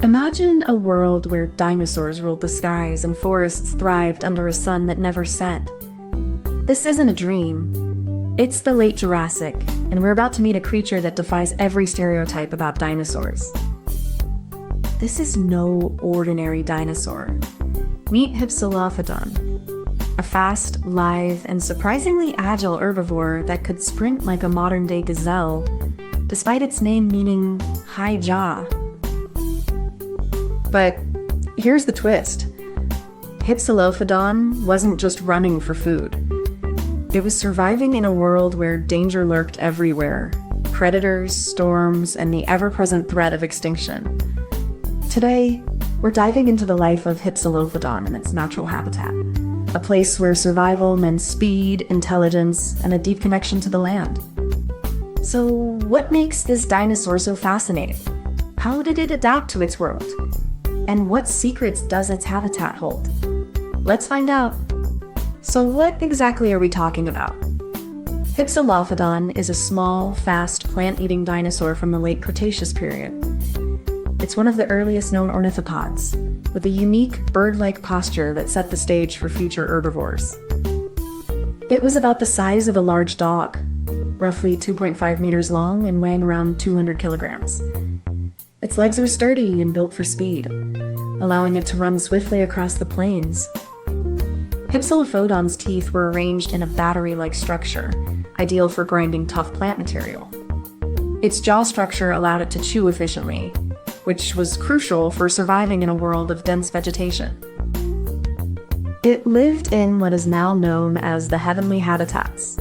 Imagine a world where dinosaurs ruled the skies and forests thrived under a sun that never set. This isn't a dream. It's the Late Jurassic, and we're about to meet a creature that defies every stereotype about dinosaurs. This is no ordinary dinosaur. Meet Hypsilophodon, a fast, lithe, and surprisingly agile herbivore that could sprint like a modern-day gazelle, despite its name meaning high jaw. But here's the twist. Hypsilophodon wasn't just running for food. It was surviving in a world where danger lurked everywhere. Predators, storms, and the ever-present threat of extinction. Today, we're diving into the life of Hypsilophodon in its natural habitat. A place where survival meant speed, intelligence, and a deep connection to the land. So, what makes this dinosaur so fascinating? How did it adapt to its world? And what secrets does its habitat hold? Let's find out. So what exactly are we talking about? Hypsilophodon is a small, fast, plant-eating dinosaur from the late Cretaceous period. It's one of the earliest known ornithopods, with a unique bird-like posture that set the stage for future herbivores. It was about the size of a large dog, roughly 2.5 meters long and weighing around 200 kilograms. Its legs were sturdy and built for speed, allowing it to run swiftly across the plains. Hypsilophodon's teeth were arranged in a battery-like structure, ideal for grinding tough plant material. Its jaw structure allowed it to chew efficiently, which was crucial for surviving in a world of dense vegetation. It lived in what is now known as the heavenly habitats,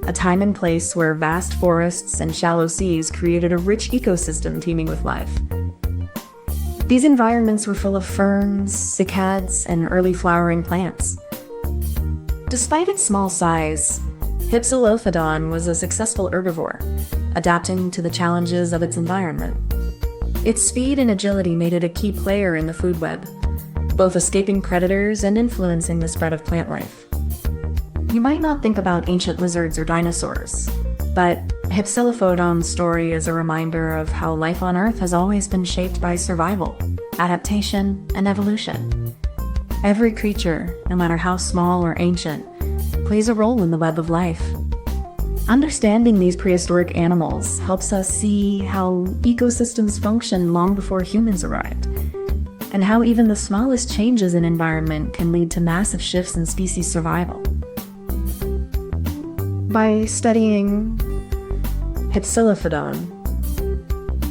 a time and place where vast forests and shallow seas created a rich ecosystem teeming with life. These environments were full of ferns, cycads, and early flowering plants. Despite its small size, Hypsilophodon was a successful herbivore, adapting to the challenges of its environment. Its speed and agility made it a key player in the food web, both escaping predators and influencing the spread of plant life. You might not think about ancient lizards or dinosaurs, but Hypsilophodon's story is a reminder of how life on Earth has always been shaped by survival, adaptation, and evolution. Every creature, no matter how small or ancient, plays a role in the web of life. Understanding these prehistoric animals helps us see how ecosystems functioned long before humans arrived, and how even the smallest changes in environment can lead to massive shifts in species survival. By studying Hypsilophodon,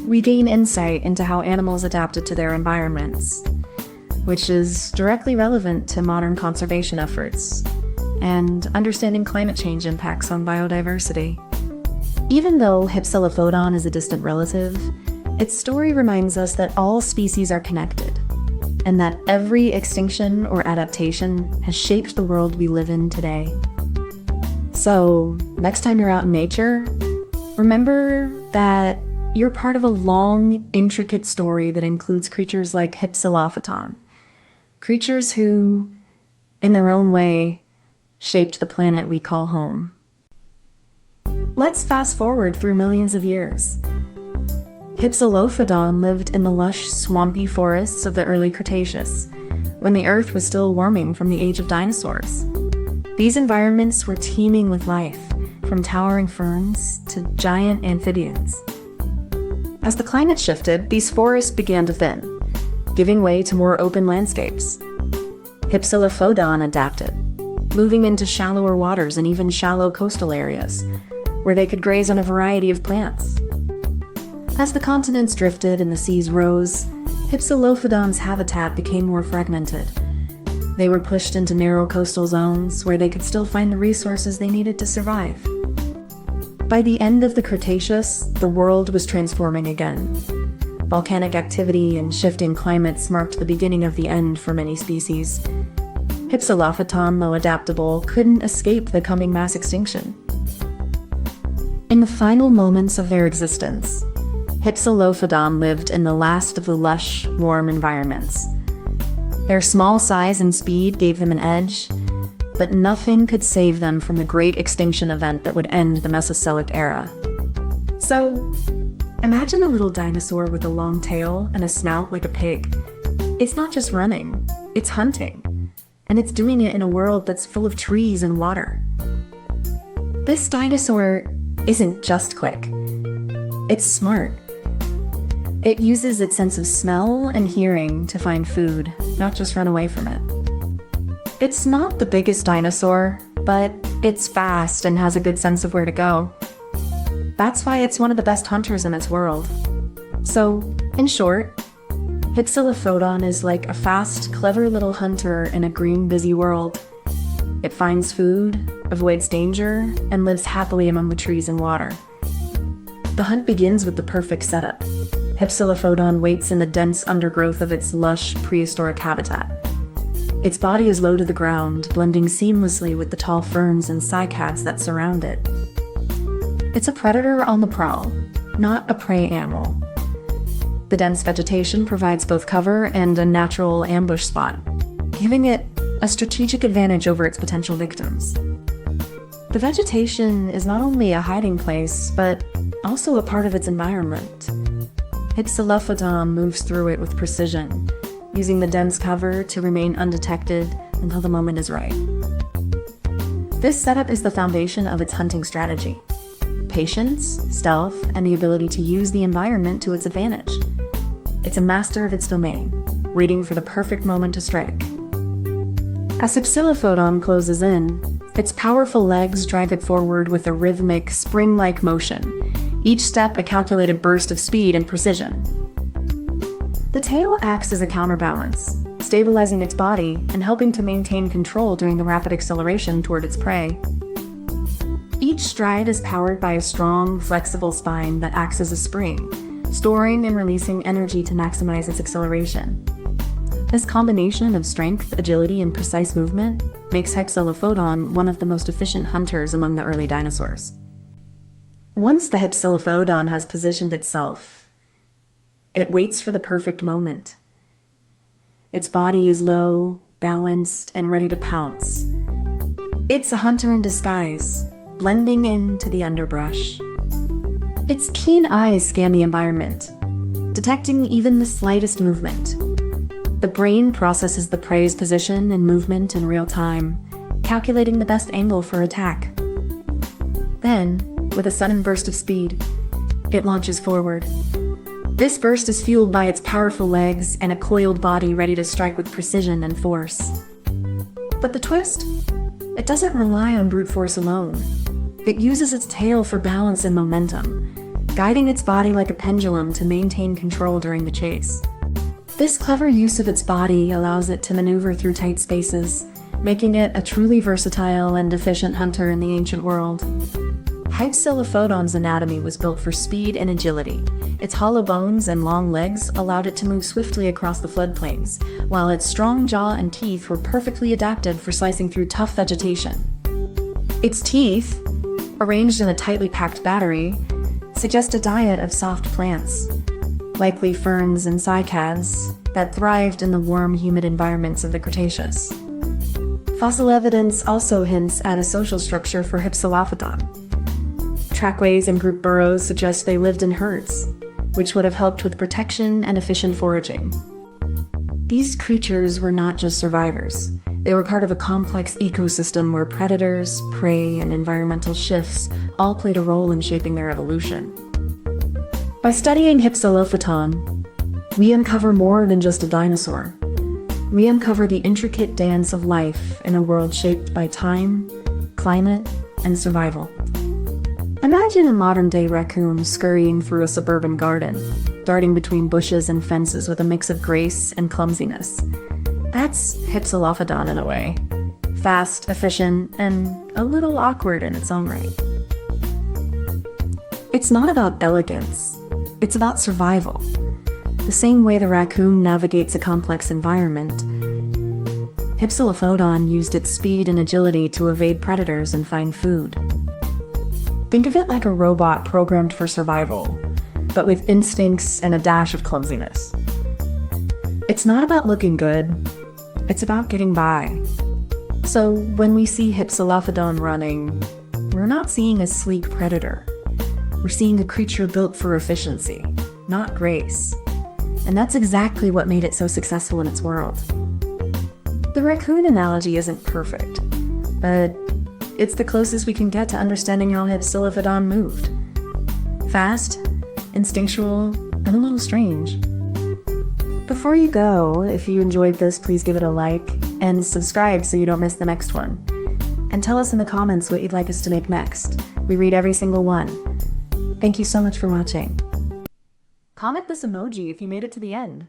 we gain insight into how animals adapted to their environments, which is directly relevant to modern conservation efforts and understanding climate change impacts on biodiversity. Even though Hypsilophodon is a distant relative, its story reminds us that all species are connected, and that every extinction or adaptation has shaped the world we live in today. So, next time you're out in nature, remember that you're part of a long, intricate story that includes creatures like Hypsilophodon. Creatures who, in their own way, shaped the planet we call home. Let's fast forward through millions of years. Hypsilophodon lived in the lush, swampy forests of the early Cretaceous, when the Earth was still warming from the age of dinosaurs. These environments were teeming with life, from towering ferns to giant amphibians. As the climate shifted, these forests began to thin, giving way to more open landscapes. Hypsilophodon adapted, moving into shallower waters and even shallow coastal areas, where they could graze on a variety of plants. As the continents drifted and the seas rose, Hypsilophodon's habitat became more fragmented. They were pushed into narrow coastal zones where they could still find the resources they needed to survive. By the end of the Cretaceous, the world was transforming again. Volcanic activity and shifting climates marked the beginning of the end for many species. Hypsilophodon, though adaptable, couldn't escape the coming mass extinction. In the final moments of their existence, Hypsilophodon lived in the last of the lush, warm environments. Their small size and speed gave them an edge, but nothing could save them from the great extinction event that would end the Mesozoic era. So, Imagine a little dinosaur with a long tail and a snout like a pig. It's not just running, it's hunting. And it's doing it in a world that's full of trees and water. This dinosaur isn't just quick. It's smart. It uses its sense of smell and hearing to find food, not just run away from it. It's not the biggest dinosaur, but it's fast and has a good sense of where to go. That's why it's one of the best hunters in its world. So, in short, Hypsilophodon is like a fast, clever little hunter in a green, busy world. It finds food, avoids danger, and lives happily among the trees and water. The hunt begins with the perfect setup. Hypsilophodon waits in the dense undergrowth of its lush, prehistoric habitat. Its body is low to the ground, blending seamlessly with the tall ferns and cycads that surround it. It's a predator on the prowl, not a prey animal. The dense vegetation provides both cover and a natural ambush spot, giving it a strategic advantage over its potential victims. The vegetation is not only a hiding place, but also a part of its environment. Hypsilophodon moves through it with precision, using the dense cover to remain undetected until the moment is right. This setup is the foundation of its hunting strategy: patience, stealth, and the ability to use the environment to its advantage. It's a master of its domain, waiting for the perfect moment to strike. As Hypsilophodon closes in, its powerful legs drive it forward with a rhythmic, spring-like motion, each step a calculated burst of speed and precision. The tail acts as a counterbalance, stabilizing its body and helping to maintain control during the rapid acceleration toward its prey. Each stride is powered by a strong, flexible spine that acts as a spring, storing and releasing energy to maximize its acceleration. This combination of strength, agility, and precise movement makes Hypsilophodon one of the most efficient hunters among the early dinosaurs. Once the Hypsilophodon has positioned itself, it waits for the perfect moment. Its body is low, balanced, and ready to pounce. It's a hunter in disguise, blending into the underbrush. Its keen eyes scan the environment, detecting even the slightest movement. The brain processes the prey's position and movement in real time, calculating the best angle for attack. Then, with a sudden burst of speed, it launches forward. This burst is fueled by its powerful legs and a coiled body ready to strike with precision and force. But the twist? It doesn't rely on brute force alone. It uses its tail for balance and momentum, guiding its body like a pendulum to maintain control during the chase. This clever use of its body allows it to maneuver through tight spaces, making it a truly versatile and efficient hunter in the ancient world. Hypsilophodon's anatomy was built for speed and agility. Its hollow bones and long legs allowed it to move swiftly across the floodplains, while its strong jaw and teeth were perfectly adapted for slicing through tough vegetation. Its teeth, arranged in a tightly packed battery, suggest a diet of soft plants, likely ferns and cycads, that thrived in the warm, humid environments of the Cretaceous. Fossil evidence also hints at a social structure for Hypsilophodon. Trackways and group burrows suggest they lived in herds, which would have helped with protection and efficient foraging. These creatures were not just survivors. They were part of a complex ecosystem where predators, prey, and environmental shifts all played a role in shaping their evolution. By studying Hypsilophodon, we uncover more than just a dinosaur. We uncover the intricate dance of life in a world shaped by time, climate, and survival. Imagine a modern-day raccoon scurrying through a suburban garden, darting between bushes and fences with a mix of grace and clumsiness. That's Hypsilophodon in a way. Fast, efficient, and a little awkward in its own right. It's not about elegance. It's about survival. The same way the raccoon navigates a complex environment, Hypsilophodon used its speed and agility to evade predators and find food. Think of it like a robot programmed for survival, but with instincts and a dash of clumsiness. It's not about looking good, it's about getting by. So when we see Hypsilophodon running, we're not seeing a sleek predator. We're seeing a creature built for efficiency, not grace. And that's exactly what made it so successful in its world. The raccoon analogy isn't perfect, but it's the closest we can get to understanding how Hypsilophodon moved. Fast, instinctual, and a little strange. Before you go, if you enjoyed this, please give it a like and subscribe so you don't miss the next one. And tell us in the comments what you'd like us to make next. We read every single one. Thank you so much for watching. Comment this emoji if you made it to the end.